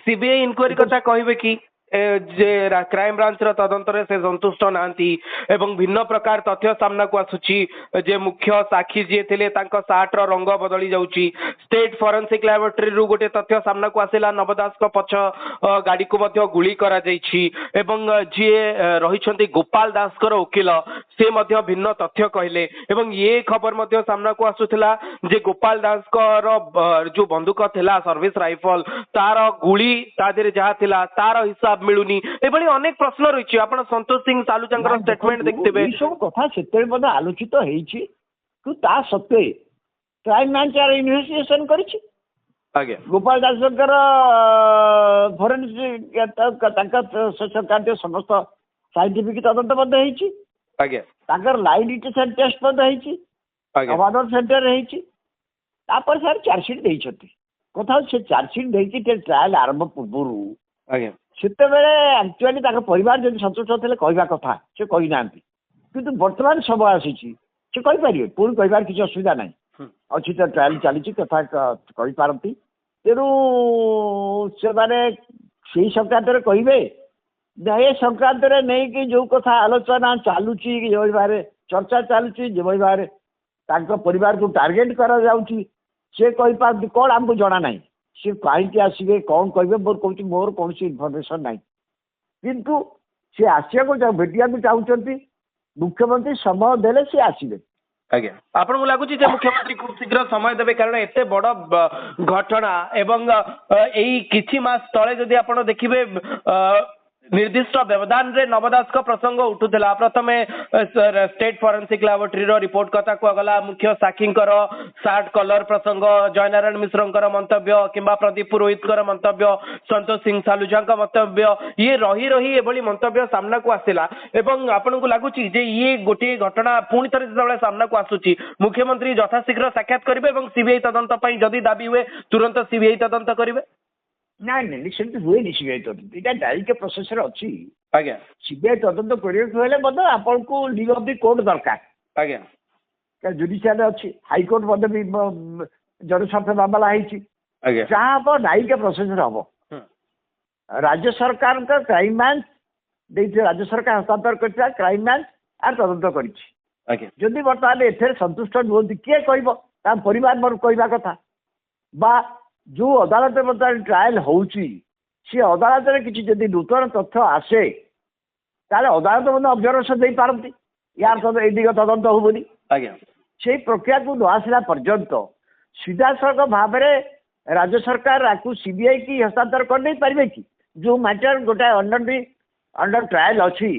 CBI inquiry कथा कहबे कि जे क्राइम ब्रांच रो तदंतर से संतुष्ट नांती एवं भिन्न प्रकार तथ्य सामना को आसुची जे मुख्य साक्षी जे थिले तांको सार्ट रो रंग बदली जाउची स्टेट फोरेंसिक लैबोरेटरी रु गोटे तथ्य सामना को आसिला नवदास को पछ गाड़ी को मध्य गुली करा जाइछि एवं जे रहिछंती गोपाल दास कर वकील से मध्य भिन्न तथ्य कहले एवं ये खबर मध्य सामना को आसुथिला जे गोपाल दास कर जो बंदूक थिला सर्विस राइफल तार गुली ता देरे जहा थिला तार हिसाब मिलुनी एभली अनेक प्रश्न रही आप संतोष सिंह सालुचा स्टेटमेंट देखते सब कथा से आलोचित होती सत्वे क्राइम ब्रांच इन्वेस्टिगेशन कर गोपाल दासकर फोरेंसिक समस्त साइंटिफिक तदंत लाइन डिटेक्शन टेस्ट अबादर सेंटर तापर सर चार्जसीट देती कथा से चार्जसीट देती ट्रायल आरंभ पूर्व सेतेबेले एक्चुअली परिवार जब सन्तुष्ट थे कहवा कथा से कही ना कि बर्तमान समय आसी से कहीपर पुणी कहार किसी असुविधा ना अच्छी तो ट्रायल चली कथा कहीपारती तेणु से माने संक्रांत कहे ए संक्रांत नहीं कि जो कथा आलोचना चलुची जो भाव चर्चा चलुची जो भाव परिवार को टार्गेट करा जाउची से कहीपारती कौन आमको जना ना सी कहीं आसवे कौन कहे मोर कौन मोर कौन इनफर्मेशन ना किंतु सी आसिया को भेटिया चाहते मुख्यमंत्री समय देले सी आसवे आज्ञा आपन को लागुची जे मुख्यमंत्री खूब शीघ्र समय देबे कारण एते बड़ घटना एवं एई किछि मास तळे जदि आपण देखिबे निर्दिष्ट व्यवधान रे नवदास का प्रसंग उठुला प्रथमे स्टेट फोरेंसिक लैबोरेटरी रो रिपोर्ट कथा गला मुख्य साक्षी सार्ट कलर प्रसंग जयनारायण मिश्र मंतव्य किंबा प्रदीप पुरोहित मंतव्य संतोष सिंह सालुजा मंतव्य ये रही रही एभली मंतव्य सामना को आसिला एवं आपन को लागुची जे ये गोटे घटना पुणी थरे जतबेले सामना को आसुची मुख्यमंत्री यथाशीघ्र साक्षात करिवे एवं सीबीआई तदंत पई जदि दाबी हुए तुरंत सीबीआई तदंत करिवे ना नहीं सेमती हुए सीबीआई तदंत यहाँ डायरेक्ट प्रोसेस अच्छी आज्ञा सीबीआई तदंत करने आपन को लीव ऑफ द कोर्ट दरकार आज्ञा जुडिशियल अच्छी हाईकोर्ट भी जनस्वार्थ मामला है जहाँ पर न्यायिक प्रोसेस हम राज्य सरकार क्राइम ब्रांच राज्य सरकार हस्तांतर कर क्राइम ब्रांच आर तदंत कर बर्तमान एथे संतुष्ट नुहति किए कह परिवार मोर कहवा कथा बा जो अदालत बर्तमान ट्रायल होउची सी अदालत किसी जदि नूतन तथ्य आसे ताले अदालत मतलब ऑब्जर्वेशन दे पारती यार सब एदिग तदंत हो बोली से प्रक्रिया को न आसला पर्यंत सीधा सड़क भाव में राज्य सरकार आपको सीबीआई की हस्तांतर कर नहीं पारे कि जो मैटर गोटे अंडर ट्रायल अच्छी